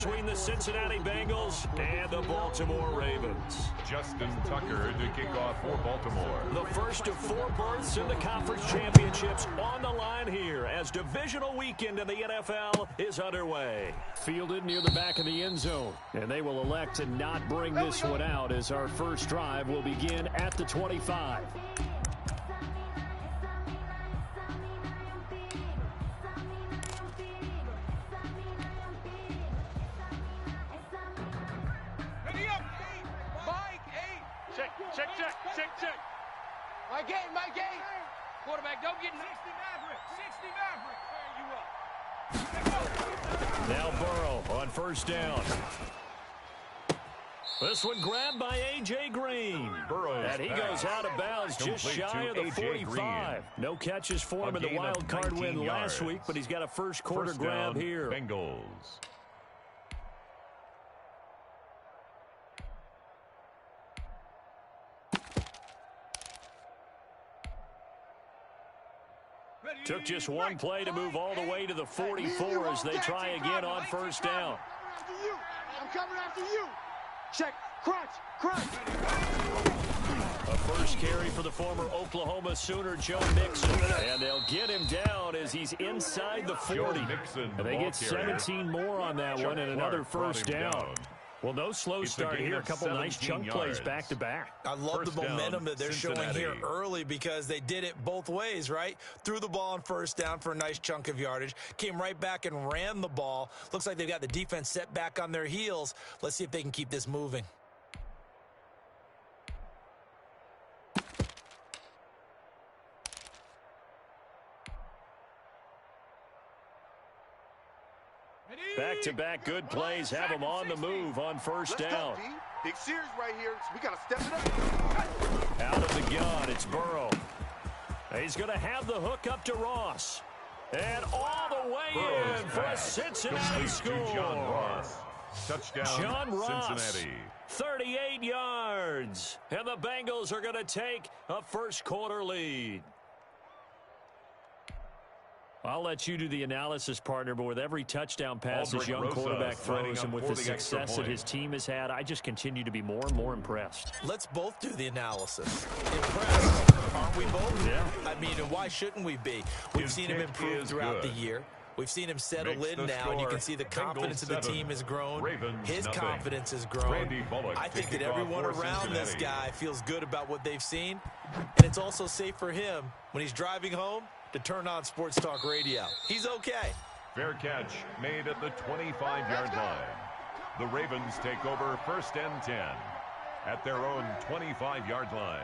Between the Cincinnati Bengals and the Baltimore Ravens. Justin Tucker to kick off for Baltimore. The first of 4 berths in the conference championships on the line here as divisional weekend in the NFL is underway. Fielded near the back of the end zone, and they will elect to not bring this one out as our first drive will begin at the 25. Check. My game. Quarterback, don't get 60 Maverick. Now Burrow on first down. This one grabbed by A.J. Green. And he goes out of bounds just shy of the 45. No catches for him in the wild card win last week, but he's got a first quarter grab here. Bengals. Took just one play to move all the way to the 44 as they try again on first down. I'm coming after you. Check. Crunch. A first carry for the former Oklahoma Sooner, Joe Mixon. And they'll get him down as he's inside the 40. And they get 17 more on that one and another first down. Well, no slow start here. A couple nice chunk plays back-to-back. I love the momentum that they're showing here early because they did it both ways, right? Threw the ball on first down for a nice chunk of yardage. Came right back and ran the ball. Looks like they've got the defense set back on their heels. Let's see if they can keep this moving. Back-to-back good plays have him on the move on first down. Big series right here. We got to step it up. Out of the gun, it's Burrow. He's going to have the hook up to Ross. And all the way in for a Cincinnati score. Touchdown, John Ross, Cincinnati. 38 yards. And the Bengals are going to take a first quarter lead. I'll let you do the analysis, partner, but with every touchdown pass this young quarterback throws and with the success that his team has had, I just continue to be more and more impressed. Let's both do the analysis. Impressed, aren't we both? Yeah. I mean, and why shouldn't we be? We've seen him improve throughout the year. We've seen him settle in now, and you can see the confidence of the team has grown. His confidence has grown. I think that everyone around this guy feels good about what they've seen, and it's also safe for him when he's driving home to turn on Sports Talk Radio. He's okay. Fair catch made at the 25-yard line. The Ravens take over first and 10 at their own 25-yard line.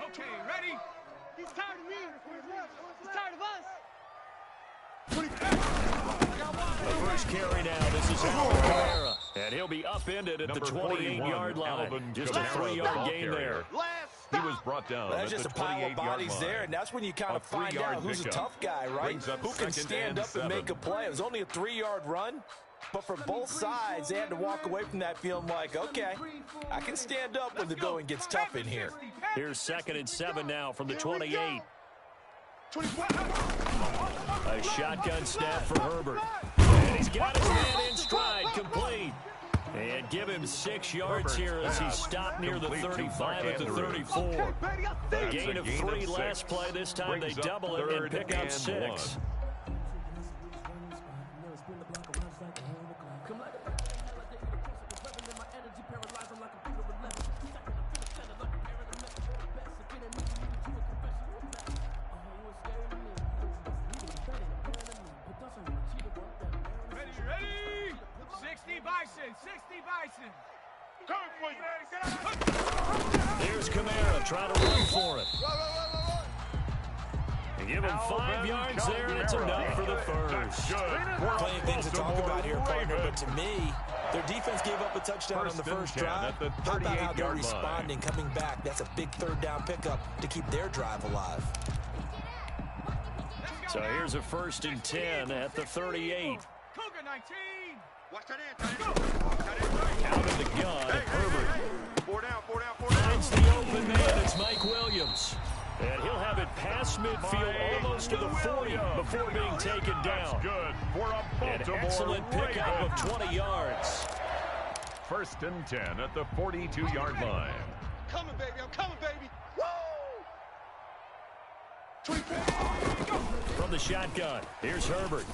Okay, ready? He's tired of me. He's tired of us. First carry now. This is Alvin Kamara. And he'll be upended at the 28-yard line. Just a 3-yard gain there. He was brought down. Well, that's just a pile of bodies there, and that's when you kind of find out who's a tough guy, right? Who can stand up and make a play. It was only a 3-yard run, but for both sides, they had to walk away from that feeling like, okay, I can stand up when the going gets tough in here. Here's 2nd and 7 now from the 28. A shotgun snap for Herbert. And he's got his man in stride, complete. And give him 6 yards here as he stopped near the 35 at the 34. A gain of 3 last play. This time they double it and pick up 6. Here's Kamara trying to run for it. And give him 5 yards there, and it's enough for the first. Plenty of things to talk about here, partner, but to me, their defense gave up a touchdown on the first drive. How about how they're responding, coming back? That's a big 3rd down pickup to keep their drive alive. So here's a 1st and 10 at the 38. Watch that in. Out of the gun, Herbert. 4 down. And he'll have it past midfield, almost to the 40 before being taken down. Good for a Baltimore An excellent pickup of 20 yards. 1st and 10 at the 42-yard line. Coming, baby. I'm coming, baby. From the shotgun, here's Herbert.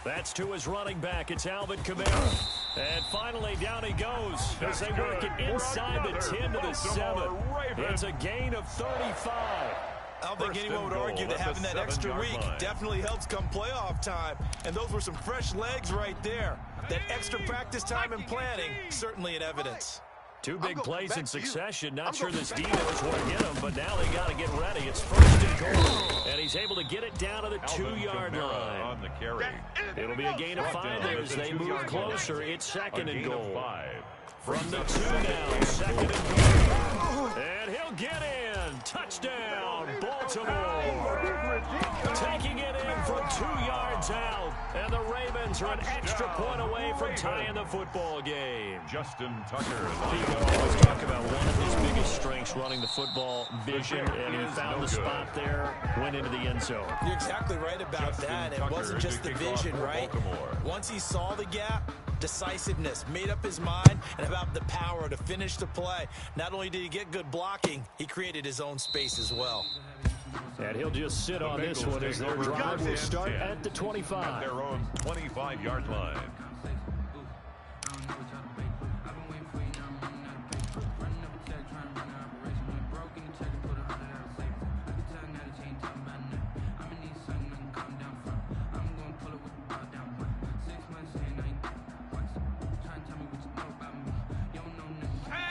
That's to his running back. It's Alvin Kamara. And finally, down he goes as they work it inside the 10 to the 7. It's a gain of 35. I don't think anyone would argue that having that extra week definitely helps come playoff time. And those were some fresh legs right there. That extra practice time and planning, certainly in evidence. Two big plays in succession. Not sure this D knows where to hit him, but now they got to get ready. It's 1st and goal, and he's able to get it down to the 2-yard line. On the carry. It'll be a gain of 5 there as they move closer. It's 2nd and goal. From the 2 now, 2nd and goal. And he'll get in. Touchdown, Baltimore. Taking it in from 2 yards out. And the Ravens are an extra point away from tying the football game. Justin Tucker. People always talk about one of his biggest strengths, running the football vision, and he found the spot there, went into the end zone. You're exactly right about that. It wasn't just the vision, right? Once he saw the gap, decisiveness, made up his mind, and about the power to finish the play. Not only did he get good blocking, he created his own space as well. And he'll just sit on this one as their drive will start at the 25. At their own 25-yard line.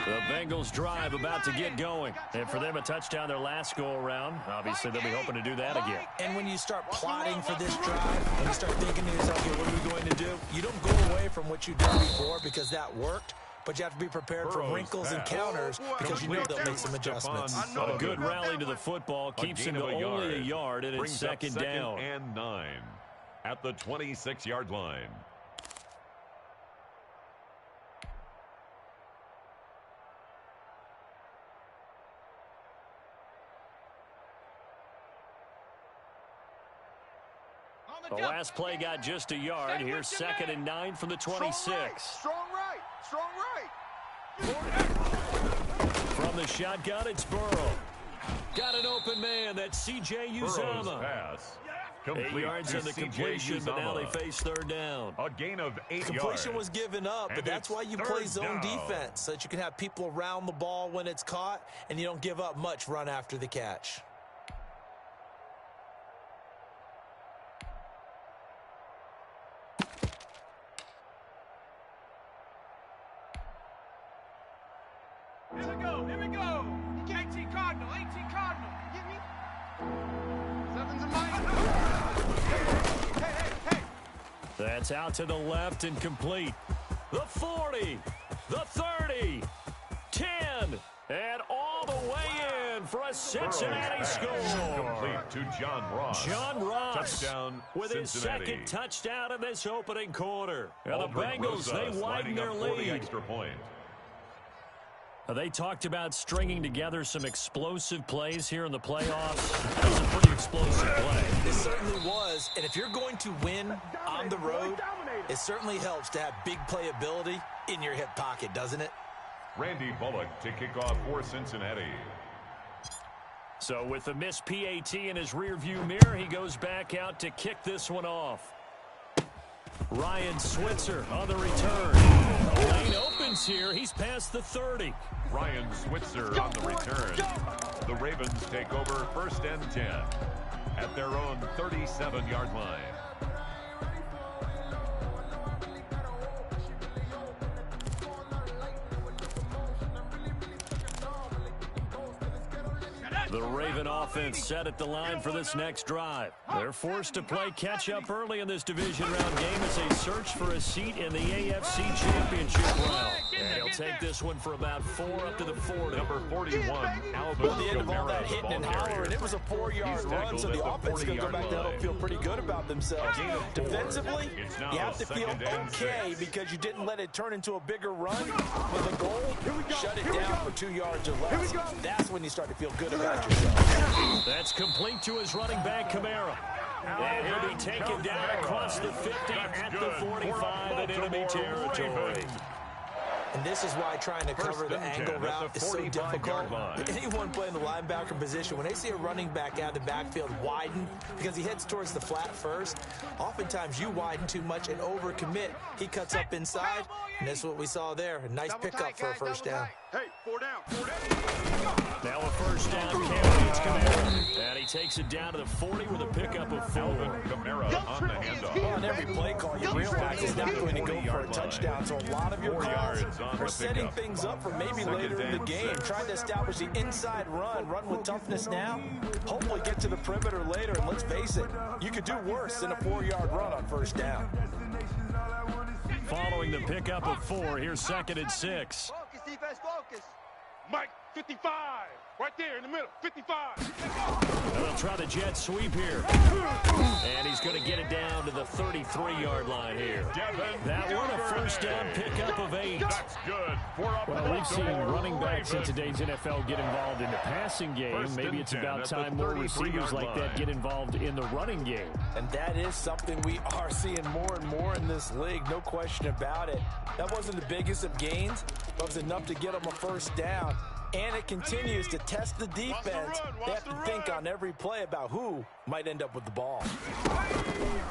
The Bengals drive about to get going. And for them, a touchdown their last go-around. Obviously, they'll be hoping to do that again. And when you start plotting for this drive, and you start thinking to yourself, okay, what are we going to do? You don't go away from what you've done before because that worked. But you have to be prepared for wrinkles and counters because you know they'll make some adjustments. A good rally to the football keeps him to only a yard, and it's 2nd down. And 9 at the 26-yard line. The last play got just a yard. Here's 2nd and 9 from the 26. Strong right. Strong right. From the shotgun, it's Burrow. Got an open man. That's C.J. Uzomah. Pass. 8 yards in the completion, but now they face 3rd down. A gain of 8 yards. Completion was given up, but that's why you play zone defense, so that you can have people around the ball when it's caught, and you don't give up much run after the catch. Here we go. 18 Cardinal. Get me? 7's a Hey. That's out to the left and complete. The 40, the 30, 10, and all the way in for a Cincinnati score. Complete to John Ross. John Ross Touchdown, with his Cincinnati. 2nd touchdown in this opening quarter. And the Bengals, they widen their lead. Extra point. They talked about stringing together some explosive plays here in the playoffs. That was a pretty explosive play. It certainly was, and if you're going to win on the road, it certainly helps to have big playability in your hip pocket, doesn't it? Randy Bullock to kick off for Cincinnati. So with the missed PAT in his rearview mirror, he goes back out to kick this one off. Ryan Switzer on the return. The lane opens here. He's past the 30. Ryan Switzer on the return. The Ravens take over 1st and 10 at their own 37-yard line. The Raven offense set at the line for this next drive. They're forced to play catch-up early in this division round game as they search for a seat in the AFC Championship round. And he'll take this one for about 4 up to the 40. Number 41, Alvin Well, the end of all that hitting and hollering, it was a 4-yard run, so the offense is going to go back there and feel pretty good about themselves. Defensively, you have to feel okay because you didn't let it turn into a bigger run with a goal. Shut it down for 2 yards or less. That's when you start to feel good about yourself. That's complete to his running back, Kamara. And he'll be taken down across the 50 at the 45 in enemy territory. And this is why trying to cover the angle route is so difficult. Anyone playing the linebacker position, when they see a running back out of the backfield widen because he heads towards the flat first, oftentimes you widen too much and overcommit. He cuts up inside, and that's what we saw there. A nice pickup for a first down. Hey, 4 down. Now a first down carry. It's Kamara. And he takes it down to the 40 with a pickup of 4. Kamara on the handoff. On every play call, you realize he's not going to go for a touchdown. So a lot of your calls are setting things up for maybe later in the game, trying to establish the inside run with toughness now, hopefully get to the perimeter later. And let's face it, you could do worse than a 4-yard run on first down. Following the pickup of 4, here's 2nd and 6. Focus, defense, focus. Mike, 55. Right there in the middle, 55. They'll try the jet sweep here. And he's going to get it down to the 33-yard line here. That one a first down pickup of 8. That's good. Well, we've seen running backs in today's NFL get involved in the passing game. Maybe it's about time more receivers like that get involved in the running game. And that is something we are seeing more and more in this league, no question about it. That wasn't the biggest of gains, but it was enough to get them a first down. And it continues to test the defense. They have to think on every play about who might end up with the ball.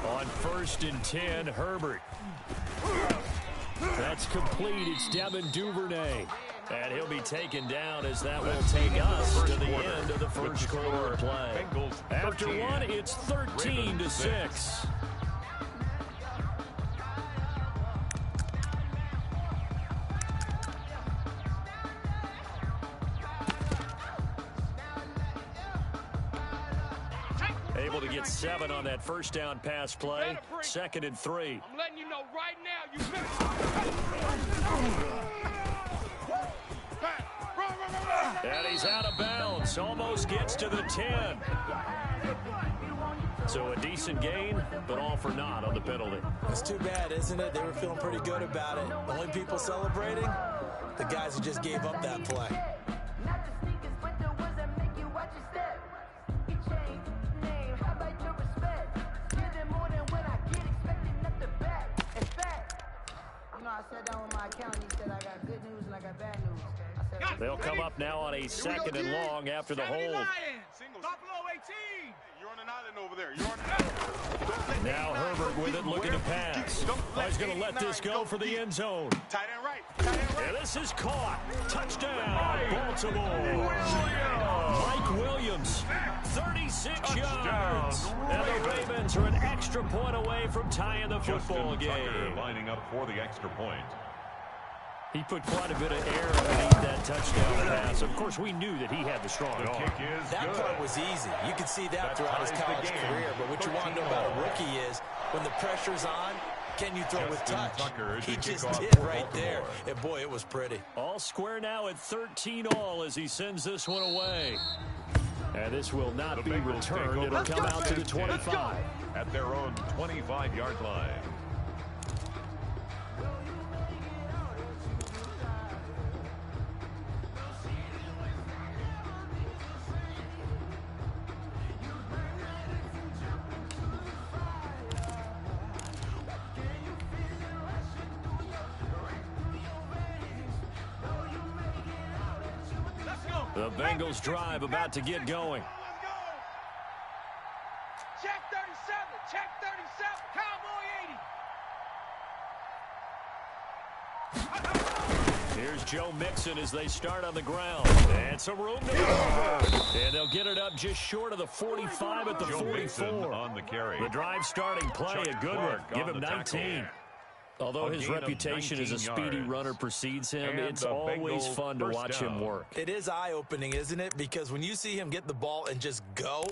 On 1st and 10, Herbert. That's complete. It's Devin Duvernay. And he'll be taken down as that will take us to the end of the first quarter of play. After one, it's 13-6. Able to get 7 on that first down pass play. 2nd and 3. I'm letting you know right now, you better. And he's out of bounds. Almost gets to the 10. So a decent gain, but all for naught on the penalty. It's too bad, isn't it? They were feeling pretty good about it. The only people celebrating, the guys who just gave up that play. I sat down with my accountant. He said I got good news and I got bad news. I said, They'll come up now on a 2nd and long after the hold. Buffalo 18. You're on an island over there. You're on an island. Now Herbert with it, looking to pass. He's going to let this go for the end zone. Tight end right. Tight end right. And this is caught. Touchdown, Baltimore. Mike Williams, 36 yards. And the Ravens are an extra point away from tying the football game. Lining up for the extra point. He put quite a bit of air underneath that touchdown pass. Of course, we knew that he had the strong arm. That part was easy. You could see that throughout his college career. But what you want to know about a rookie is when the pressure's on, can you throw with touch? He just did right there. And boy, it was pretty. All square now at 13-all as he sends this one away. And this will not be returned. It'll come out to the 25. At their own 25-yard line. The Bengals drive about to get going. Check 37. Check 37. Cowboy 80. Here's Joe Mixon as they start on the ground. And some room to move. And they'll get it up just short of the 45 at the 44. On the carry. The drive starting play, a good one. Give him 19. Although his reputation as a speedy runner precedes him, it's always fun to watch him work. It is eye-opening, isn't it? Because when you see him get the ball and just go,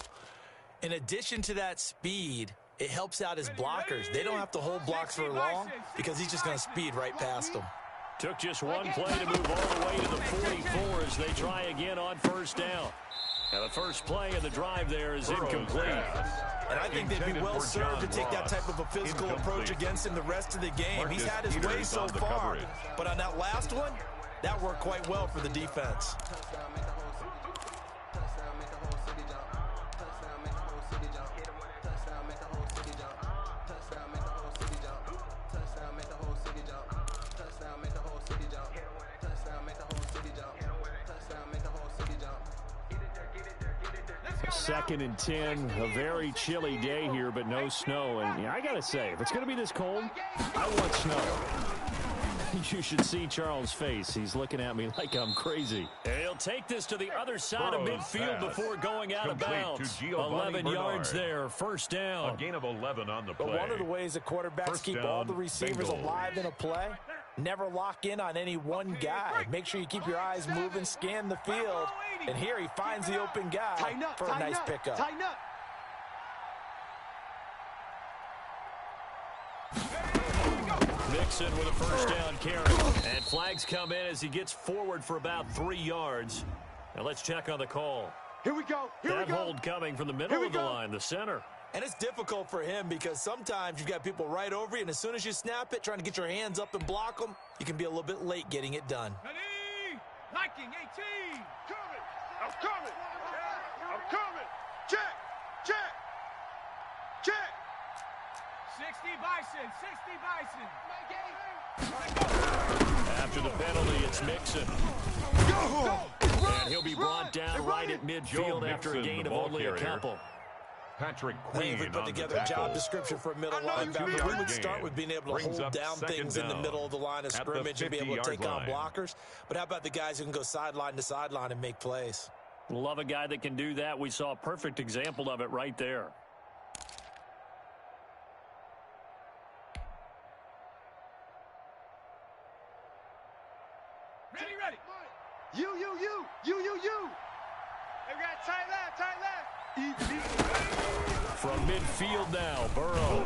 in addition to that speed, it helps out his blockers. They don't have to hold blocks for long because he's just going to speed right past them. Took just one play to move all the way to the 44 as they try again on first down. Now the first play of the drive there is incomplete. And I think they'd be well served to take that type of a physical approach against him the rest of the game. He's had his way so far, but on that last one, that worked quite well for the defense. Second and 10, a very chilly day here, but no snow. And yeah, I got to say, if it's going to be this cold, I want snow. You should see Charles' face. He's looking at me like I'm crazy. He'll take this to the other side of midfield before going out of bounds. 11 yards there, first down. A gain of 11 on the play. But one of the ways the quarterbacks keep all the receivers alive in a play, never lock in on any one guy. Make sure you keep your eyes moving, scan the field. And here he finds the open guy for a nice pickup. Tighten up. Mixon with a first down carry. And flags come in as he gets forward for about 3 yards. Now let's check on the call. Here we go. That hold coming from the middle of the line, the center. And it's difficult for him because sometimes you've got people right over you, and as soon as you snap it, trying to get your hands up and block them, you can be a little bit late getting it done. Ready? Liking 18. Coming. I'm coming. I'm coming. Check. Check. Check. 60 Bison. 60 Bison. After the penalty, it's Mixon. Go. And he'll be brought down right at midfield after a gain of only a couple. Patrick Hey, Queen if we put together a job description for a middle linebacker, we would start with being able to hold down things in the middle of the line of scrimmage and be able to take on blockers. But how about the guys who can go sideline to sideline and make plays? Love a guy that can do that. We saw a perfect example of it right there. Ready, ready. You. They got tight left. From midfield now, Burrow.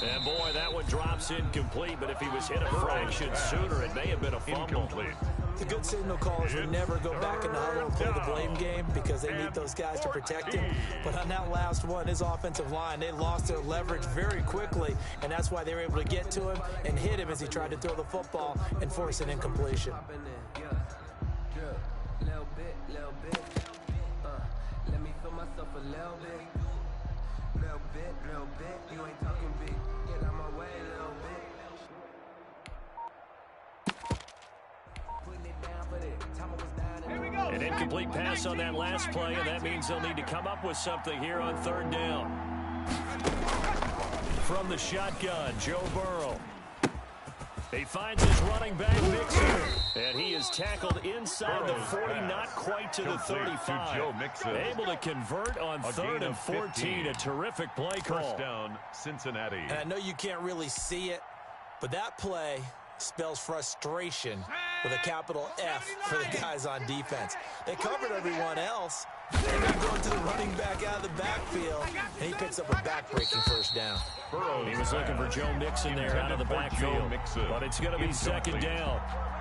And boy, that one drops incomplete, but if he was hit a fraction sooner, it may have been a fumble. The good signal callers would never go back in the huddle and play the blame game because they need those guys to protect him. But on that last one, his offensive line, they lost their leverage very quickly, and that's why they were able to get to him and hit him as he tried to throw the football and force an incompletion. Let me feel myself a little bit. You ain't talking big. Get out my way a little bit. Putting it down for that. Time I was down. Here we go. An incomplete pass on that last play, and that means they'll need to come up with something here on third down. From the shotgun, Joe Burrow. He finds his running back, Mixon, and he is tackled inside the 40, not quite to the 35. Able to convert on third and 14, a terrific play call. First down, Cincinnati. And I know you can't really see it, but that play spells frustration with a capital F for the guys on defense. They covered everyone else, and they're going to the running back out of the backfield, and he picks up a back-breaking first down. He was looking for Joe Mixon there out of the backfield, but it's going to be second down.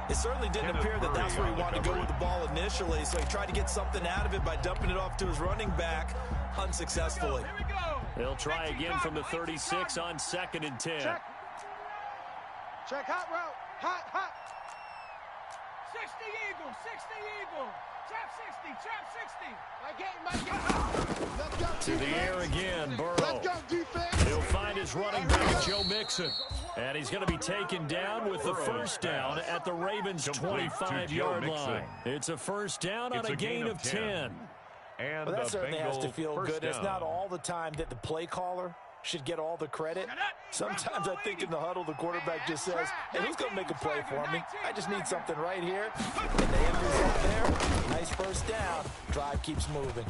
It certainly didn't appear that that's where he wanted to go with the ball initially, so he tried to get something out of it by dumping it off to his running back unsuccessfully. They'll try again from the 36 on second and 10. Check hot route. Hot. 60 Eagle. 60 Eagle. Trap 60. My game. To the air again, Burrow. Let's go, defense. He'll find his running back, Joe Mixon. And he's going to be taken down with the first down at the Ravens' 25-yard line. It's a first down on a gain of 10. And well, that certainly has to feel good. It's not all the time that the play caller should get all the credit. Sometimes I think in the huddle, the quarterback just says, hey, who's going to make a play for me? I just need something right here. And the end result there, nice first down. Drive keeps moving.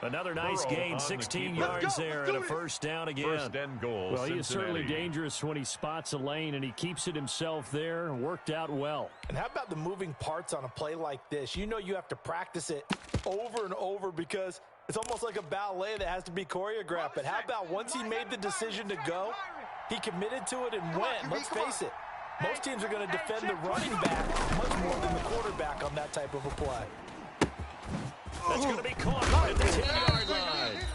Another nice gain, 16 yards there, and a first down again. First and goal, well, he is certainly dangerous when he spots a lane, and he keeps it himself there. Worked out well. And how about the moving parts on a play like this? You know you have to practice it over and over because it's almost like a ballet that has to be choreographed. But how about once he made the decision to go, He committed to it and went. Let's face it. Most teams are going to defend the running back much more than the quarterback on that type of a play. That's going to be caught at the 10-yard line.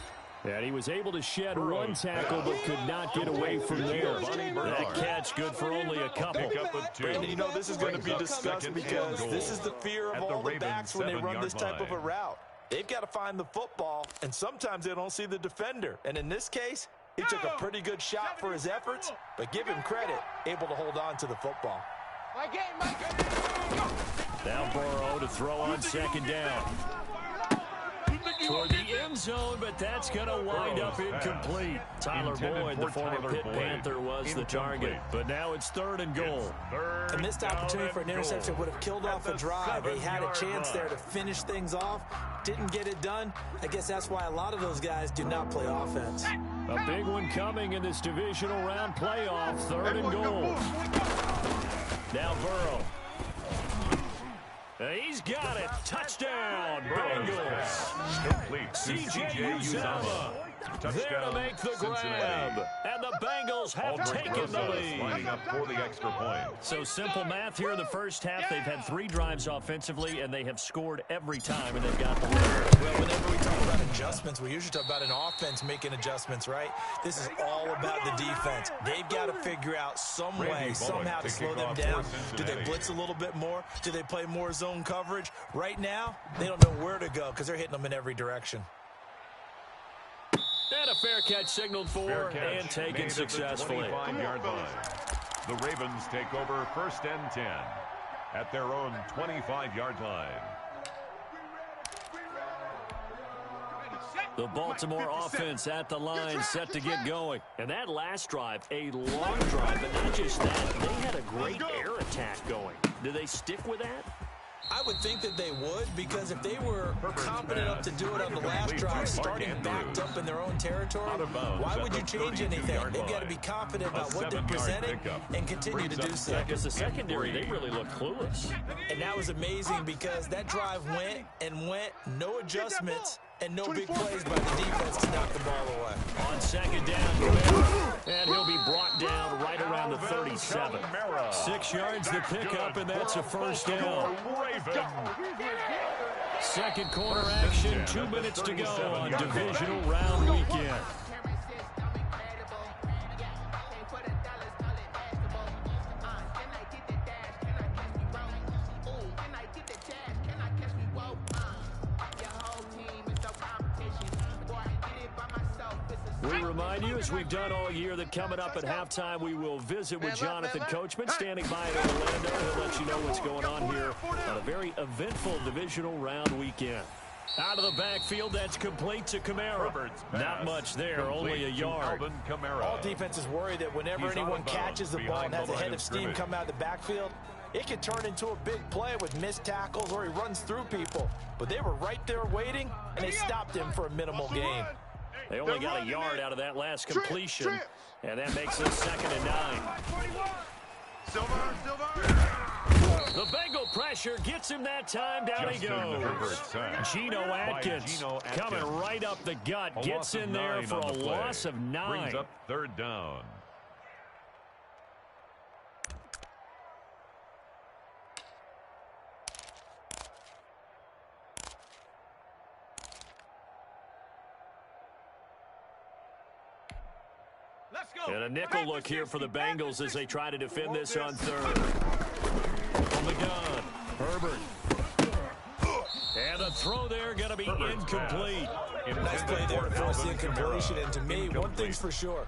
And he was able to shed one tackle but could not get away from there. That catch good for only a couple. Brandon, you know this is going to be discussed because this is the fear of all the backs when they run this type of a route. They've got to find the football, and sometimes they don't see the defender. And in this case, he took a pretty good shot for his efforts, but give him credit, able to hold on to the football. Now Burrow to throw on second down. Toward the end zone, but that's going to wind up incomplete. Tyler Boyd, the former Pitt Panther, was the target. But now it's 3rd and goal. A missed opportunity for an interception would have killed off a drive. They had a chance there to finish things off. Didn't get it done. I guess that's why a lot of those guys do not play offense. A big one coming in this divisional round playoff. 3rd and goal. Now Burrow. He's got it. Touchdown, Bengals. C.J. Uzomah there to make the grab. And the Bengals have taken the lead. Up for the extra point. So simple math here in the first half. They've had 3 drives offensively, and they have scored every time, and they've got the lead. Well, whenever we talk about adjustments, we usually talk about an offense making adjustments, right? This is all about the defense. They've got to figure out some way, somehow to slow them down. Do they blitz a little bit more? Do they play more zone coverage? Right now, they don't know where to go because they're hitting them in every direction. And a fair catch signaled for and taken successfully. The Ravens take over 1st and 10 at their own 25-yard line. The Baltimore offense at the line, set to get going. And that last drive, a long drive, but not just that. They had a great air attack going. Do they stick with that? I would think that they would, because if they were confident enough to do it on the last drive, starting backed up in their own territory, why would you change anything? They've got to be confident about what they're presenting and continue to do so. Because the secondary, they really look clueless. And that was amazing because that drive went and went, no adjustments, and no big plays by the defense to knock the ball away. On second down, and he'll be brought down right around the 37. 6 yards to pick up, and that's a first down. Second quarter action, 2 minutes to go on divisional round weekend. We remind you, as we've done all year, that coming up at halftime, we will visit with Jonathan Coachman, standing by in Orlando. He'll let you know what's going on here on a very eventful divisional round weekend. Out of the backfield, that's complete to Kamara. Not much there, only a yard. All defenses worry that whenever anyone catches the ball and has a head of steam come out of the backfield, it can turn into a big play with missed tackles or he runs through people. But they were right there waiting, and they stopped him for a minimal gain. They only got a yard out of that last completion, and that makes it 2nd and 9. The Bengal pressure gets him that time. Down he goes. Geno Atkins coming right up the gut. Gets in there for a loss of 9. Brings up 3rd down. And a nickel look here for the Bengals as they try to defend this on 3rd. From the gun, Herbert. And a throw there going to be incomplete. Nice play there to force the incompletion. And to me, one thing's for sure.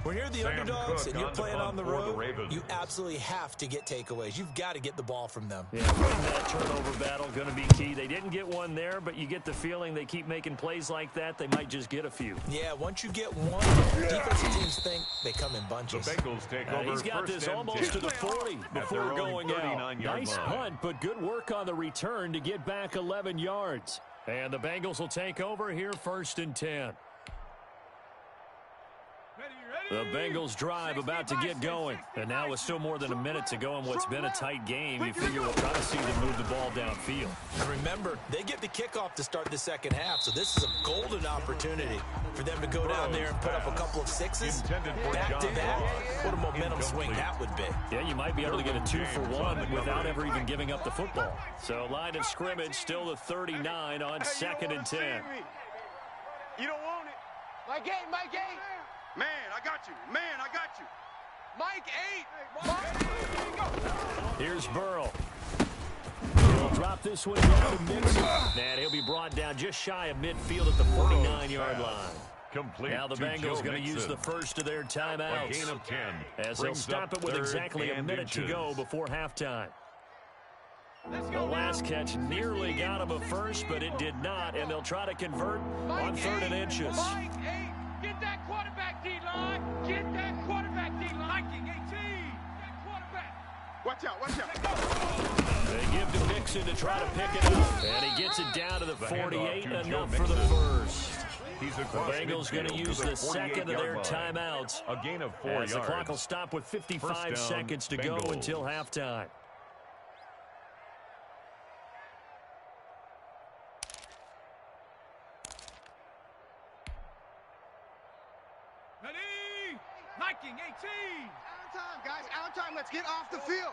When you're the underdogs and you're playing on the road, you absolutely have to get takeaways. You've got to get the ball from them. Yeah, that turnover battle going to be key. They didn't get one there, but you get the feeling they keep making plays like that, they might just get a few. Yeah, once you get one, defensive teams think they come in bunches. The Bengals take over. He's got this almost to the 40 before going out. Nice punt, but good work on the return to get back 11 yards. And the Bengals will take over here 1st and 10. The Bengals drive about to get going. And now with still more than a minute to go in what's been a tight game, you figure we'll try to see them move the ball downfield. And remember, they get the kickoff to start the second half, so this is a golden opportunity for them to go down there and put up a couple of sixes back-to-back. What a momentum swing that would be. Yeah, you might be able to get a 2-for-1 without ever even giving up the football. So line of scrimmage still the 39 on 2nd and 10. You don't want it. Mike 8, Mike 8. Man, I got you. Man, I got you. Mike 8. Here's Burrow. He'll drop this one down to Mixon. And he'll be brought down just shy of midfield at the 49-yard line. Complete. Now the Bengals going to use the first of their timeouts. A gain of 10. As they'll stop it with exactly a minute to go before halftime. The last catch nearly got him a first, but it did not, and they'll try to convert on 3rd and inches. Mike 8. Get that quarterback D-line. Get that quarterback D-line. Liking 18. That quarterback. Watch out, watch out. They give to Mixon to try to pick it up, and he gets it down to the 48, enough for the first. The Bengals going to use the second of their timeouts. A gain of 4 yards. As the clock will stop with 55 seconds to go until halftime. Ready? Liking 18. Out of time, guys. Out of time. Let's get off the field.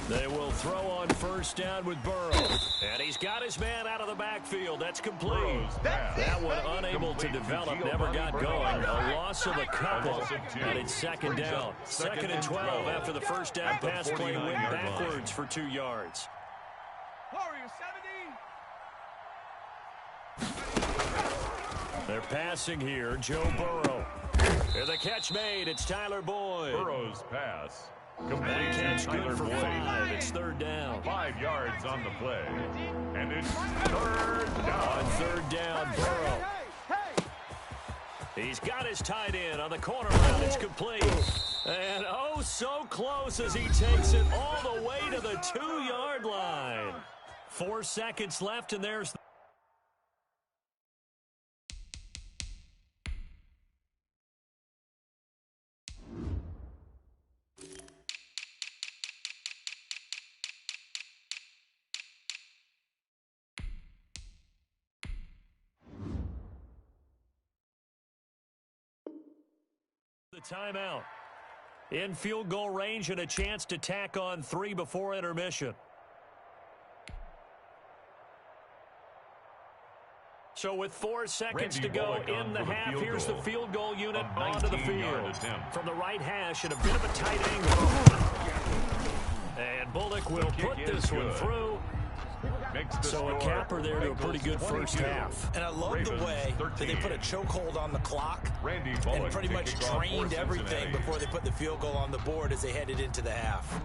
They will throw on first down with Burrow. And he's got his man out of the backfield. That's complete. That one unable to develop, never got going. A loss of a couple. And it's 2nd down. 2nd and 12 after the first down pass play went backwards for 2 yards. Warriors 70. They're passing here. Joe Burrow. And the catch made. It's Tyler Boyd. Burrow's pass. That catch good for 5. It's 3rd down. 5 yards on the play. And it's 3rd down. On 3rd down, Burrow. He's got his tight end on the corner route. It's complete. And oh, so close as he takes it all the way to the 2-yard line. 4 seconds left, and there's the timeout. In field goal range and a chance to tack on 3 before intermission. So with 4 seconds to go in the half, here's the field goal unit onto the field. From the right hash at a bit of a tight angle. And Bullock will put this one through. So a capper there to a pretty good first half. And I love the way that they put a chokehold on the clock and pretty much trained everything before they put the field goal on the board as they headed into the half.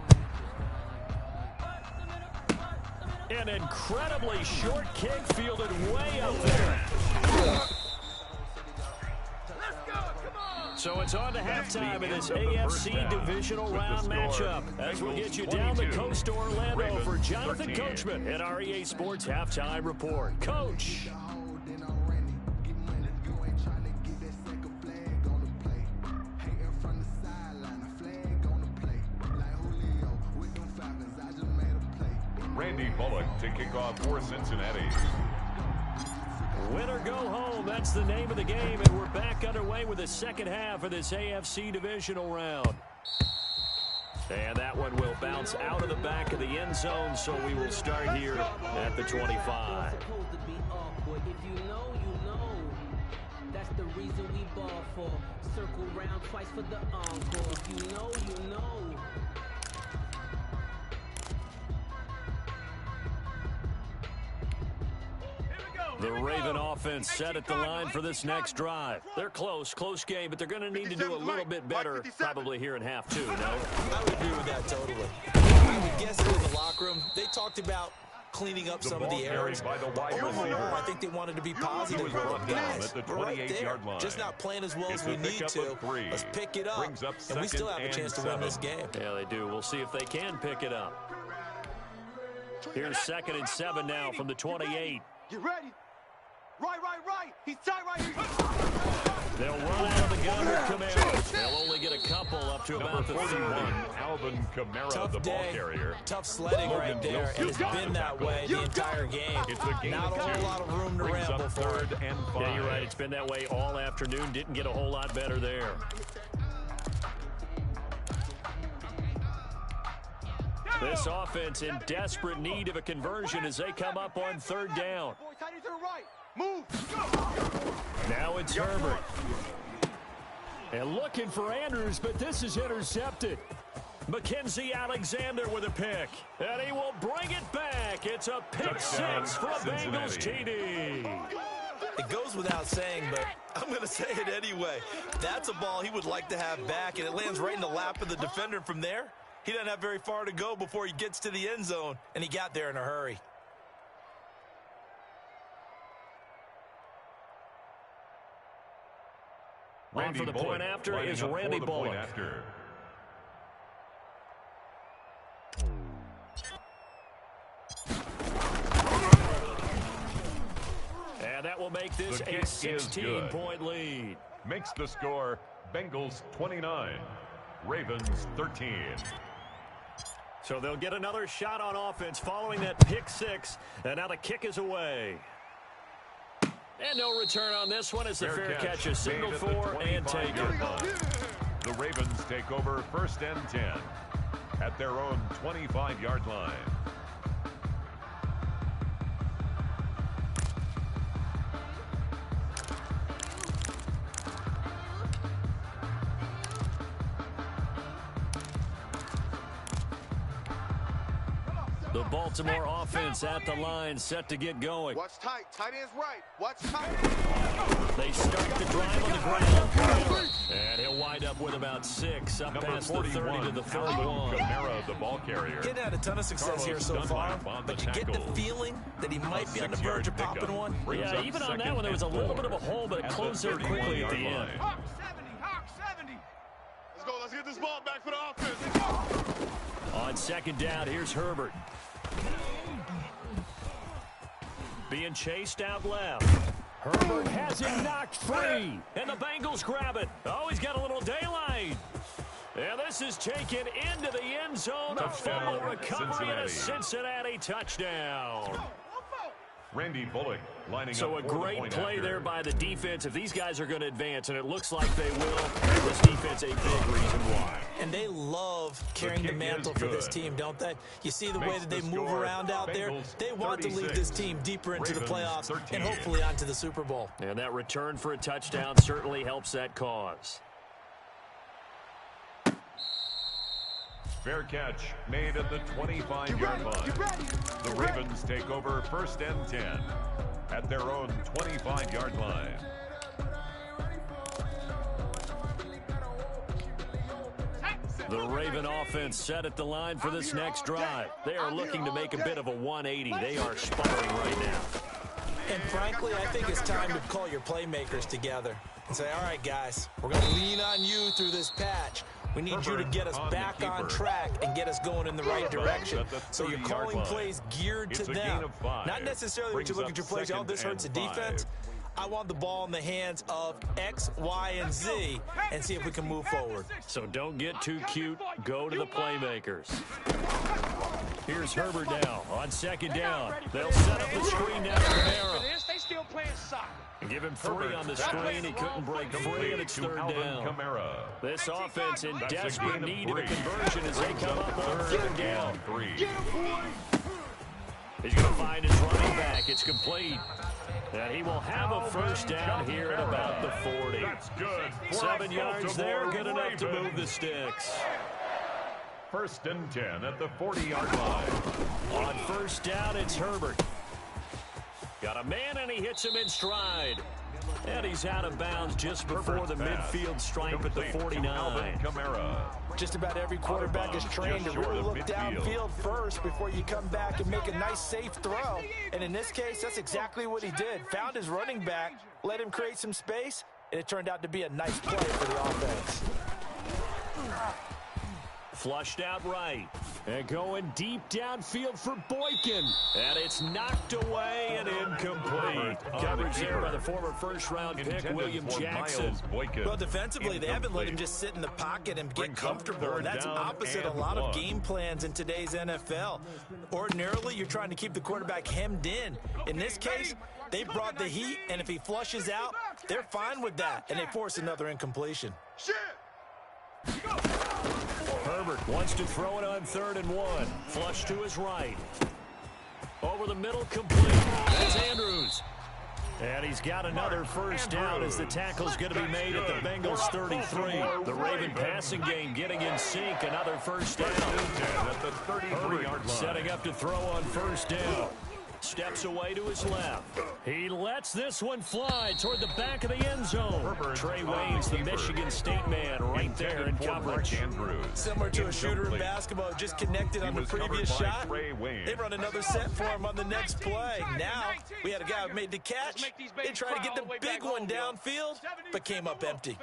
An incredibly short kick fielded way up there. So it's on to halftime in this AFC divisional round matchup as we'll get you down the coast to Orlando for Jonathan Coachman at our EA Sports Halftime Report. Coach. Randy Bullock to kick off for Cincinnati. Win or go home, that's the name of the game, and we're back underway with the second half of this AFC divisional round. And that one will bounce out of the back of the end zone, so we will start here at the 25. If you know, you know. That's the reason we ball for. Circle round twice for the encore. If you know, you know. The Raven offense set at the line for this next drive. They're close game, but they're going to need to do a little bit better probably here in half 2, no? I would agree with that totally. I would guess in the locker room, they talked about cleaning up some of the errors. Overall, I think they wanted to be positive. Guys, we're right there. Just not playing as well as we need to. Let's pick it up, and we still have a chance to win this game. Yeah, they do. We'll see if they can pick it up. Here's 2nd and 7 now from the 28. Get ready. Right. He's tight right here. They'll run out of the gun with Kamara. They'll only get a couple up to about the 31. Alvin Kamara, Tough the day. ball carrier. Tough sledding right there, and it's been that way the entire game. Not a whole lot of room to ramble for it. Yeah, you're right. It's been that way all afternoon. Didn't get a whole lot better there. This offense in desperate need of a conversion as they come up on third down. Now it's Herbert. And looking for Andrews, but this is intercepted. Mackenzie Alexander with a pick. And he will bring it back. It's a pick six for a Bengals TD. It goes without saying, but I'm going to say it anyway. That's a ball he would like to have back, and it lands right in the lap of the defender from there. He doesn't have very far to go before he gets to the end zone, and he got there in a hurry. On for the point after is Randy Bullock. And that will make this a 16-point lead. Makes the score Bengals 29, Ravens 13. So they'll get another shot on offense following that pick six, and now the kick is away. And no return on this one as the fair catch is signaled for and taken. The Ravens take over 1st and 10 at their own 25-yard line. The Baltimore offense at the line, set to get going. Watch tight. Tight end's right. Watch tight. They start the drive on the ground. And he'll wind up with about 6 up past the 30 to the 31. Kamara, the ball carrier. He's had a ton of success here so far, but you get the feeling that he might be on the verge of popping one. Yeah, even on that one, there was a little bit of a hole, but it closed there quickly at the end. Hawk 70, Hawk 70. Let's go. Let's get this ball back for the offense. On second down, here's Herbert. Being chased out left. Herbert has it knocked free. And the Bengals grab it. Oh, he's got a little daylight. And this is taken into the end zone. A fumble recovery and a Cincinnati touchdown. Randy Bullock lining so up a for great the point play after. there by the defense. If these guys are going to advance, and it looks like they will, this defense a big reason why. And they love carrying the mantle for this team, don't they? You see the way that they move around out there? They want to lead this team deeper into the playoffs and hopefully onto the Super Bowl. And that return for a touchdown certainly helps that cause. Fair catch made at the 25-yard line. The Ravens take over 1st and 10 at their own 25-yard line. The Raven offense set at the line for this next drive. They are looking to make a bit of a 180. They are sputtering right now. And frankly, I think it's time to call your playmakers together and say, all right, guys, we're going to lean on you through this patch. We need you to get us back on track and get us going in the right direction. So you're calling plays geared to them. Not necessarily when you look at your plays, oh, this hurts the defense. I want the ball in the hands of X, Y, and Z and see if we can move forward. So don't get too cute. Go to the playmakers. Here's Herbert now on second down. They'll set up the screen down to Kamara. They still playing soccer. Give him 3 on the screen. He couldn't break free, and it's third down. This offense in desperate need of a conversion as they come up on third down. He's going to find his running back. It's complete. And he will have a first down here at about the 40. That's good. 7 yards there, good enough to move the sticks. 1st and 10 at the 40-yard line. On first down, it's Herbert. Got a man, and he hits him in stride. And he's out of bounds just before the midfield stripe at the 49. Just about every quarterback is trained to really look downfield first before you come back and make a nice, safe throw. And in this case, that's exactly what he did. Found his running back, let him create some space, and it turned out to be a nice play for the offense. Flushed out right. And going deep downfield for Boykin. And it's knocked away and incomplete. Coverage there by the former first-round pick, William Jackson. Well, defensively, they haven't let him just sit in the pocket and get comfortable. And that's opposite a lot of game plans in today's NFL. Ordinarily, you're trying to keep the quarterback hemmed in. In this case, they brought the heat, and if he flushes out, they're fine with that, and they force another incompletion. Herbert wants to throw it on 3rd and 1. Flush to his right. Over the middle, complete. That's Andrews. And he's got another first down as the tackle's going to be made at the Bengals 33. The Raven passing game getting in sync. Another first down. At the 33-yard line. Setting up to throw on first down. Steps away to his left. He lets this one fly toward the back of the end zone. Trey Waynes, the Michigan State man, right there in coverage. Similar to a shooter in basketball, just connected on the previous shot. They run another set for him on the next play. Now, we had a guy who made the catch. They tried to get the big one downfield, but came up empty.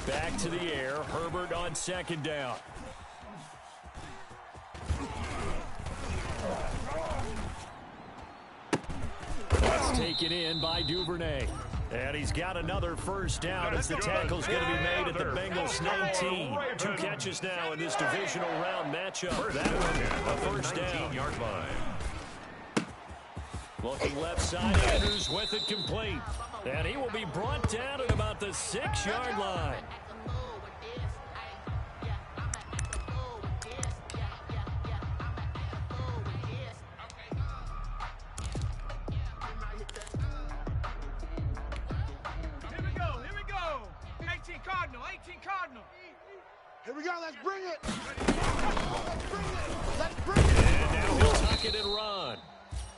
Back to the air. Herbert on 2nd down. That's taken in by Duvernay. And he's got another first down as the tackle's going to be made at the Bengals 19. 2 catches now in this divisional round matchup. That one, a first down. Looking left side, Andrews with it complete. And he will be brought down at about the 6-yard line. Here we go, let's bring it. Let's bring it. And now he'll tuck it and run.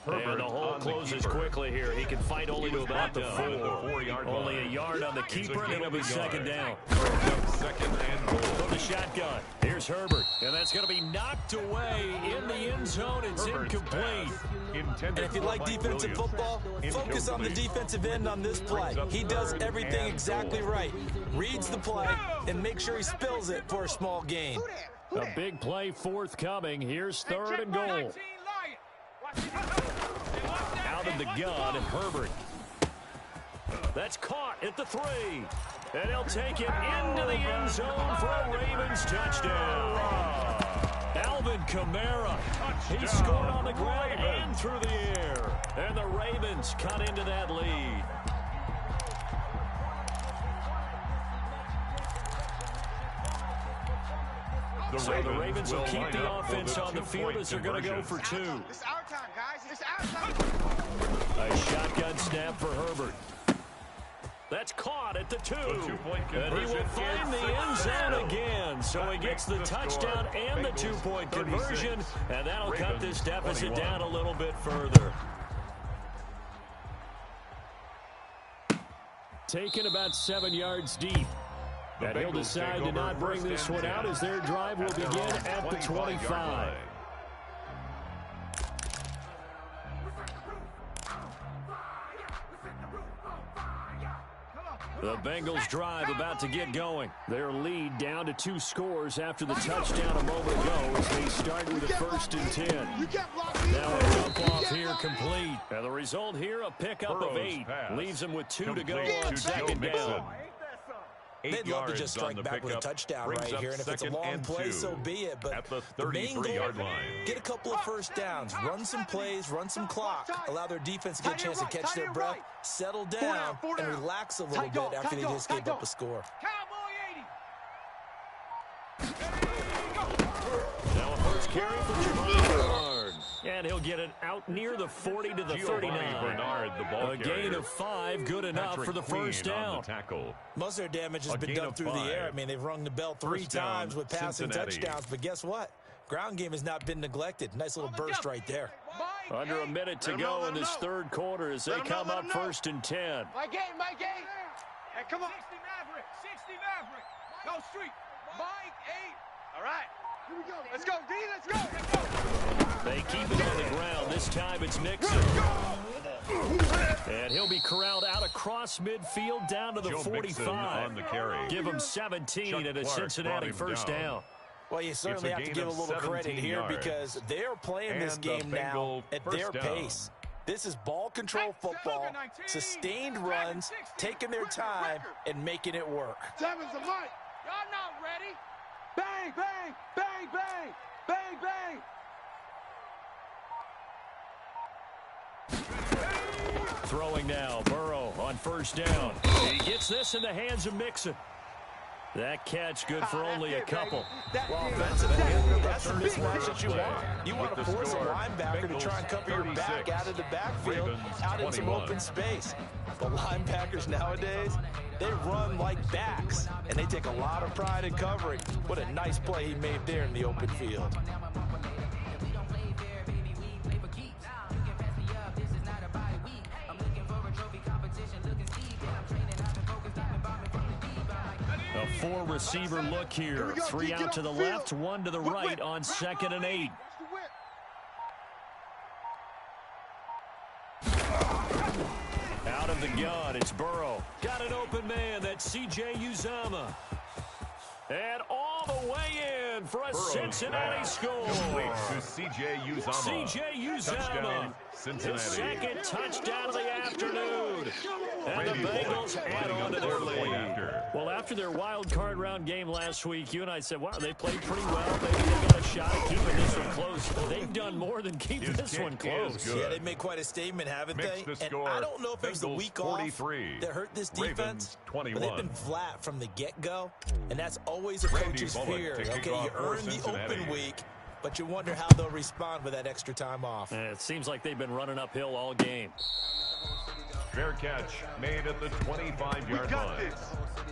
And the hole closes quickly here. He can fight only to about the 4. Only a yard on the keeper, and it'll be 2nd down. From the shotgun, here's Herbert. And that's going to be knocked away in the end zone. It's incomplete. And if you like defensive football, focus on the defensive end on this play. He does everything exactly right. Reads the play and makes sure he spills it for a small gain. A big play forthcoming. Here's 3rd and goal. Out of the gun, and Herbert. That's caught at the 3. And he'll take it into the end zone for a Ravens touchdown. Alvin Kamara. He scored on the ground and through the air. And the Ravens cut into that lead. So the Ravens will keep the offense on the field as they're going to go for 2. It's our time, guys. It's our time. A shotgun snap for Herbert. That's caught at the 2. And he will find the end zone again. So he gets the touchdown and the 2-point conversion. And that'll cut this deficit down a little bit further. Taken about 7 yards deep. And he'll decide to not bring this one out as their drive will begin at the 25. The Bengals drive about to get going. Their lead down to 2 scores after the touchdown a moment ago as they start with a 1st and 10. Now a dump off here complete. And the result here, a pickup of 8. Leaves them with 2 to go on 2nd down. They'd love to just strike back with a touchdown right here, and if it's a long play, so be it. But the main goal, get a couple of first downs, run some plays, run some clock, allow their defense to get a chance to catch their breath, settle down, and relax a little bit after they just gave up a score. Now a first carry for Javon. And he'll get it out near the 40 to the 39. A gain of 5, good enough for the first down. Most of their damage has been done through the air. I mean, they've rung the bell 3 times with passing touchdowns, but guess what? Ground game has not been neglected. Nice little burst right there. Under a minute to go in this 3rd quarter as they come up 1st and 10. My game. Hey, come on. 60 Maverick. Go street. Mike 8. All right. Here we go. Let's go, D. Let's go. They keep it on the ground. This time it's Nixon. And he'll be corralled out across midfield down to the 45. On the carry. Give him 17 and a Cincinnati first down. Well, you certainly have to give a little credit here because they're playing this game now at their pace. This is ball control football, sustained runs, taking their time, and making it work. Seven's a mic. Y'all not ready. Bang, bang, bang, bang, bang, bang. Throwing now, Burrow on first down. He gets this in the hands of Mixon. That catch good for only a couple. Well, offensively, that's the mismatch that you want. You want to force a linebacker to try and cover your back out of the backfield, out in some open space. The linebackers nowadays, they run like backs, and they take a lot of pride in covering. What a nice play he made there in the open field. A four-receiver look here. 3 out to the left, 1 to the right on 2nd and 8. Out of the gun, it's Burrow. Got an open man, that's C.J. Uzomah. And all the way in for a Cincinnati score. Complete to C.J. Uzomah. C.J. Uzomah. His second touchdown of the afternoon. And the Bengals add on to their lead. Well, after their wild card round game last week, you and I said, wow, they played pretty well. Maybe they got a shot at keeping this one close. They've done more than keep this one close. Yeah, they've made quite a statement, haven't they? And I don't know if it was the week off that hurt this defense, but they've been flat from the get-go, and that's always a coach's fear. Okay, you earn the open week, but you wonder how they'll respond with that extra time off. And it seems like they've been running uphill all game. Fair catch made at the 25-yard line.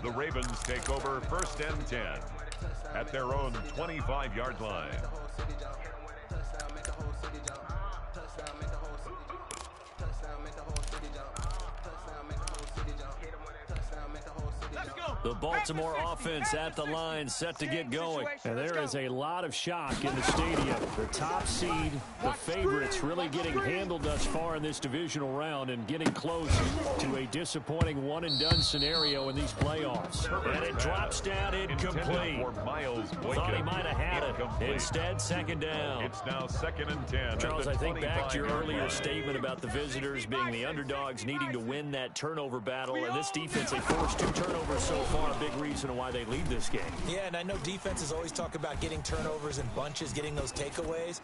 The Ravens take over 1st and 10 at their own 25-yard line. The Baltimore offense at the line, set to get going. And there is a lot of shock in the stadium. The top seed, the favorites, really getting handled thus far in this divisional round and getting close to a disappointing one-and-done scenario in these playoffs. And it drops down incomplete. Thought he might have had it. Instead, 2nd down. It's now 2nd and 10. Charles, I think back to your earlier statement about the visitors being the underdogs needing to win that turnover battle. And this defense, they forced 2 turnovers so far, a big reason why they lead this game. Yeah, and I know defenses always talk about getting turnovers in bunches, getting those takeaways.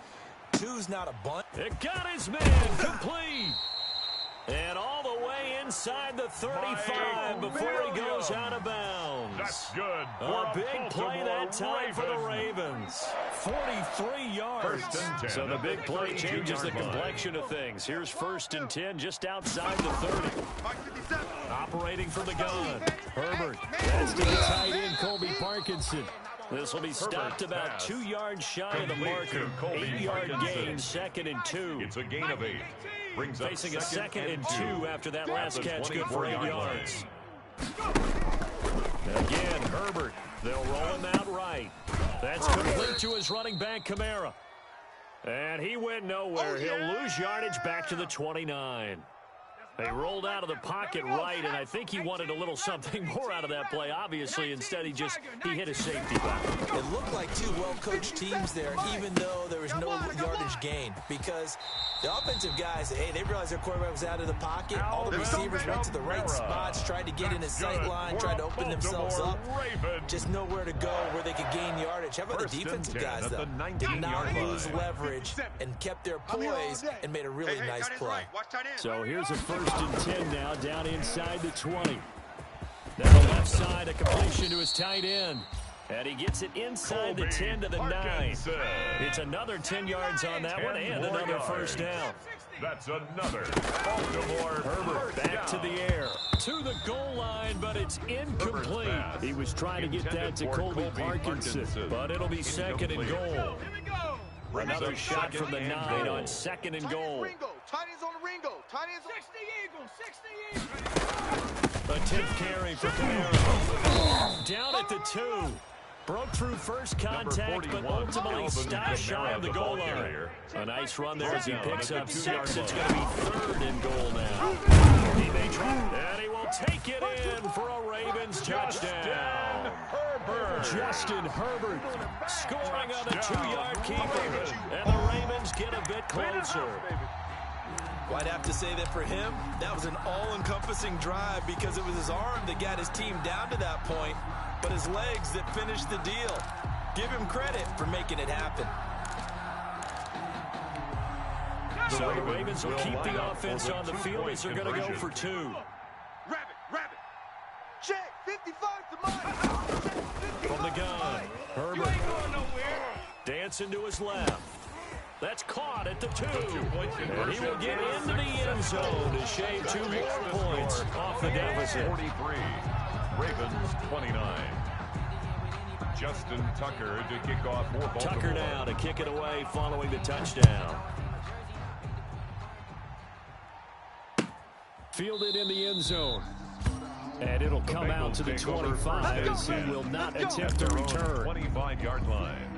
2's not a bunch. It got his man complete. And all the way inside the 35 before he goes out of bounds. That's good. A big play that time for the Ravens. 43 yards. So the big play changes the complexion of things. Here's 1st and 10 just outside the 30. Operating from the gun. Herbert. That's to the tight end, Colby Parkinson. This will be stopped about 2 yards shy of the marker. 8-yard gain, 2nd and 2. It's a gain of 8. Brings up facing a 2nd and 2 after that last catch, good for 8 yards. Again, Herbert. They'll roll him out right. That's complete to his running back, Kamara. And he went nowhere. He'll lose yardage back to the 29. They rolled out of the pocket right, and I think he wanted a little something more out of that play. Obviously, instead, he hit a safety back. It looked like 2 well-coached teams there, even though there was no yardage gain. Because the offensive guys, hey, they realized their quarterback was out of the pocket. All the receivers went to the right spots, tried to get in his sight line, tried to open themselves up. Just nowhere to go where they could gain yardage. How about the defensive guys, though? Did not lose leverage and kept their poise and made a really nice play. So here's a 1st and 10 now, down inside the 20. Now the left side, a completion to his tight end. And he gets it inside the 10 to the 9. It's another 10 yards on that one and another 1st down. That's another Baltimore. Herbert back to the air, to the goal line, but it's incomplete. He was trying to get that to Colby Parkinson, but it'll be 2nd and goal. Another shot from the 9 on 2nd and goal. Tight ends on the Ringo. Tight ends on 60 Eagles. 60 Eagles. A 10th carry for Kamara. Down at the 2. Broke through first contact, but ultimately stopped shy of the goal line. A nice run there as he picks up 6. It's going to be 3rd and goal now. He may try, and he will take it in for a Ravens touchdown. Justin Herbert scoring on the 2-yard keeper, and the Ravens get a bit closer. Well, I'd have to say that for him, that was an all-encompassing drive because it was his arm that got his team down to that point, but his legs that finished the deal. Give him credit for making it happen. So the Ravens will keep the offense on the field as they're going to go for 2. Rabbit. Check, 55 to mine. From the gun, Herbert dancing to his left. That's caught at the 2. And he will get into the end zone to shave 2 more points off the deficit. 43, Ravens 29. Justin Tucker to kick off for Baltimore. Tucker now to kick it away following the touchdown. Fielded in the end zone. And it'll come out to the 25 as he will not attempt to return. 25-yard line.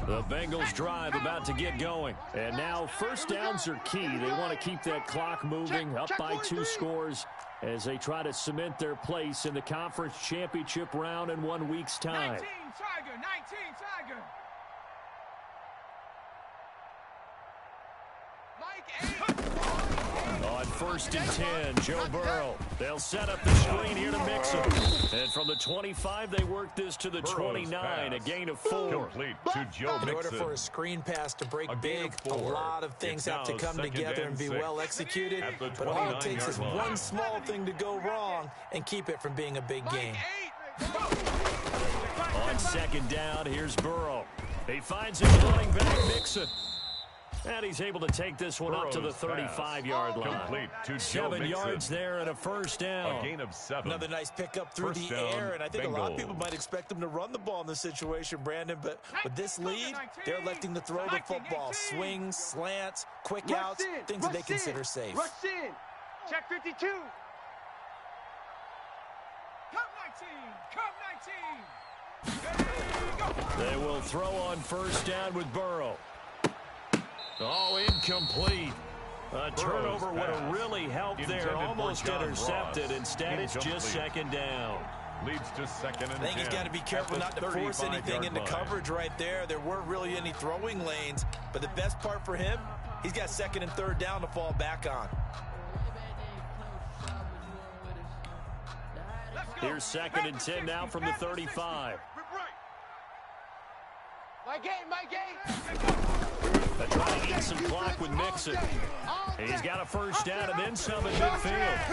The Bengals drive about to get going. And now first downs are key. They want to keep that clock moving, up by 2 scores as they try to cement their place in the conference championship round in 1 week's time. 19 Tiger. On 1st and 10, Joe Burrow. They'll set up the screen here to Mixon. And from the 25, they work this to the 29, a gain of 4. Complete to Joe Mixon. In order for a screen pass to break big, a lot of things have to come together and be well executed. But all it takes is one small thing to go wrong and keep it from being a big game. On 2nd down, here's Burrow. He finds his running back, Mixon. And he's able to take this one up to the 35-yard line. 7 yards there and a first down. A gain of 7. Another nice pickup through the air, and I think a lot of people might expect him to run the ball in this situation, Brandon, but with this lead, they're electing to throw the football. Swings, slants, quick outs, things that they consider safe. Rush in. Check 52. Come 19. They will throw on first down with Burrow. Oh, incomplete. A turnover would have really helped there. Almost intercepted. Instead, it's just 2nd down. Leads to 2nd and 10. I think he's got to be careful not to force anything into coverage right there. There weren't really any throwing lanes. But the best part for him, he's got 2nd and 3rd down to fall back on. Here's 2nd and 10 now from the 35. My game. They're trying to get some clock with Mixon. He's got a first down and then some in midfield.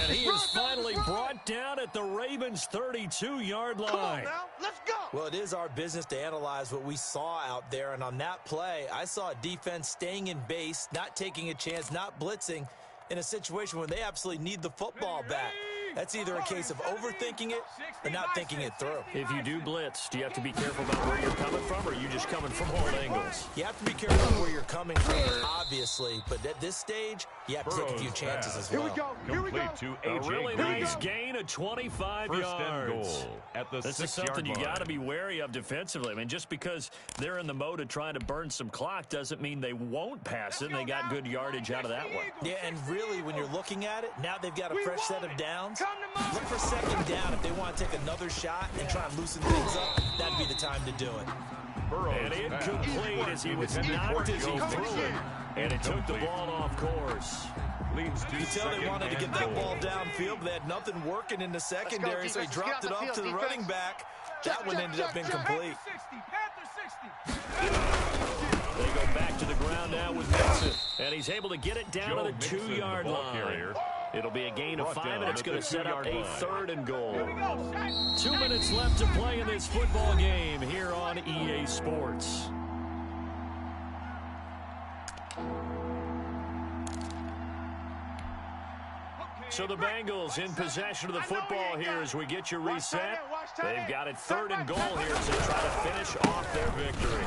And he is finally brought down at the Ravens' 32-yard line. Come on now, let's go. Well, it is our business to analyze what we saw out there. And on that play, I saw a defense staying in base, not taking a chance, not blitzing in a situation when they absolutely need the football back. That's either a case of overthinking it or not thinking it through. If you do blitz, do you have to be careful about where you're coming from, or are you just coming from all angles? You have to be careful about where you're coming from, obviously. But at this stage, you have to take a few chances as well. Here we go. To A AJ really Green. nice gain of 25 First yards. and goal at the 6-yard line. This is something you got to be wary of defensively. I mean, just because they're in the mode of trying to burn some clock doesn't mean they won't pass it, and they got good yardage out of that one. Yeah, and really, when you're looking at it, now they've got a fresh set of downs. Look for 2nd down. If they want to take another shot and try and loosen things up, that'd be the time to do it. And incomplete as he was knocked as he threw it, and it took the ball off course. Leads to You tell they wanted to get that ball downfield, but they had nothing working in the secondary, so he dropped it off to the running back. That one ended up incomplete. They go back to the ground now with Mixon, and he's able to get it down to the 2-yard line. It'll be a gain of 5, and it's going to set up a 3rd and goal. 2 minutes left to play in this football game here on EA Sports. So the Bengals in possession of the football here as we get you reset. They've got it 3rd and goal here as they try to finish off their victory.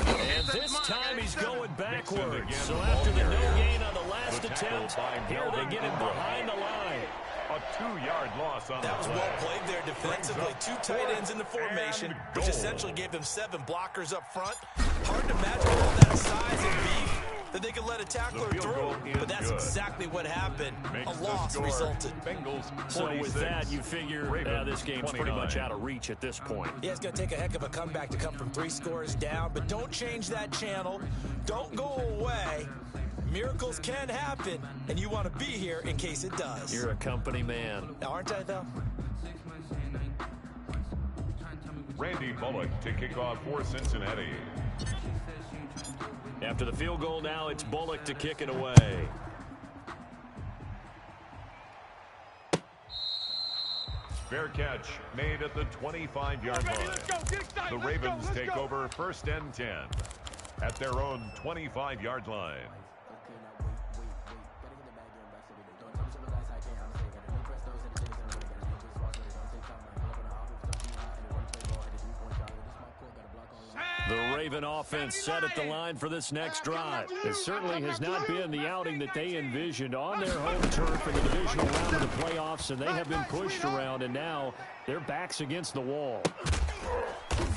And this time he's going backwards. So after the no gain on the last attempt, here they get him behind the line. A 2-yard loss on that was well played there defensively. 2 tight ends in the formation, which essentially gave them 7 blockers up front. Hard to imagine with all that size and beef that they could let a tackler through, but that's exactly what happened. A loss resulted. So with that, you figure this game's pretty much out of reach at this point. Yeah, it's going to take a heck of a comeback to come from 3 scores down, but don't change that channel. Don't go away. Miracles can happen, and you want to be here in case it does. You're a company man. Aren't I, though? Randy Bullock to kick off for Cincinnati. After the field goal now, it's Bullock to kick it away. Fair catch made at the 25-yard line. The Ravens take over 1st and 10 at their own 25-yard line. The Raven offense set at the line for this next drive. It certainly has not been the outing that they envisioned on their home turf in the divisional round of the playoffs, and they have been pushed around, and now their back's against the wall.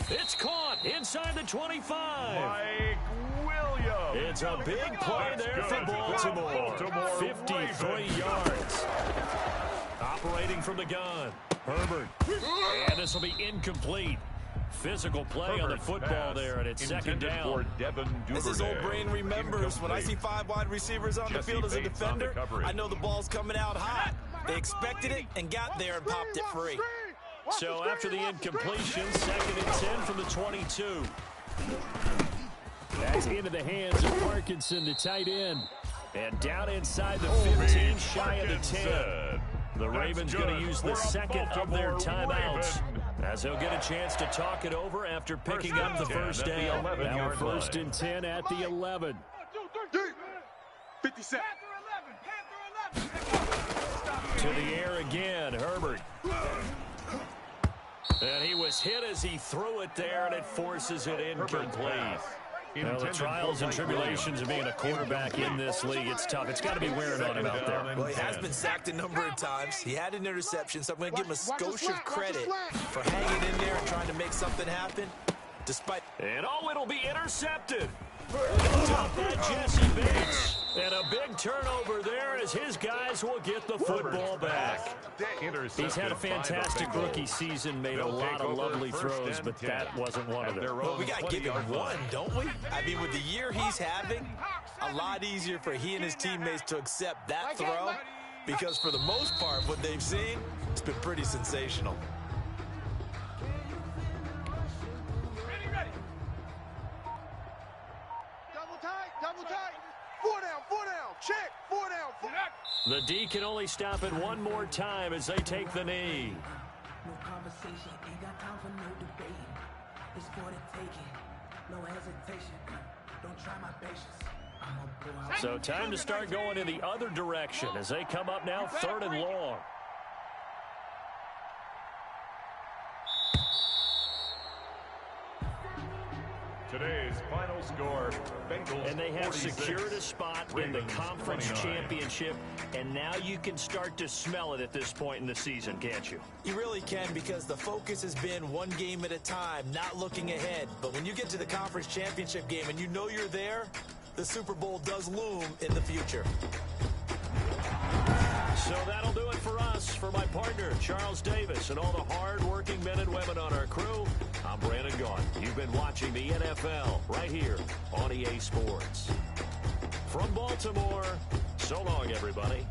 It's caught inside the 25. Mike Williams. It's a big play there for Baltimore. 53 yards. Operating from the gun. Herbert. And this will be incomplete. Physical play on the football there, and it's second down. As his old brain remembers, when I see 5 wide receivers on the field as a defender, I know the ball's coming out hot. They expected it and got there and popped it free. So after the incompletion, 2nd and 10 from the 22. That's into the hands of Parkinson, the tight end. And down inside the 15, shy of the 10. The Ravens going to use the second of their timeouts, as they'll get a chance to talk it over after picking up the first down. Now 1st and 10 at the 11. 50 cents. To the air again, Herbert. And he was hit as he threw it there, and it forces it incomplete. Well, the trials and tribulations of being a quarterback in this league, it's tough. It's got to be wearing on him out there. Well, he has been sacked a number of times. He had an interception, so I'm going to give him a skosh of credit for hanging in there and trying to make something happen. Despite... And it'll be intercepted. Top by Jesse Bates. And a big turnover there as his guys will get the football back. He's had a fantastic rookie season, made a lot of lovely throws, but that wasn't one of them. Well, we got to give him one, don't we? I mean, with the year he's having, a lot easier for he and his teammates to accept that throw, because for the most part, what they've seen, it's been pretty sensational. Double tight. 4 down, check, 4 down. The D can only stop it one more time as they take the knee. No conversation, ain't got time for no debating. It's for the taking, no hesitation. Don't try my patience. So time to start going in the other direction as they come up now 3rd and long. Today's final score, Bengals And they have 46, secured a spot in the conference 29. championship, and now you can start to smell it at this point in the season, can't you? You really can, because the focus has been one game at a time, not looking ahead. But when you get to the conference championship game and you know you're there, the Super Bowl does loom in the future. So that'll do it for us. For my partner, Charles Davis, and all the hard-working men and women on our crew, I'm Brandon Gaudin. You've been watching the NFL right here on EA Sports. From Baltimore, so long, everybody.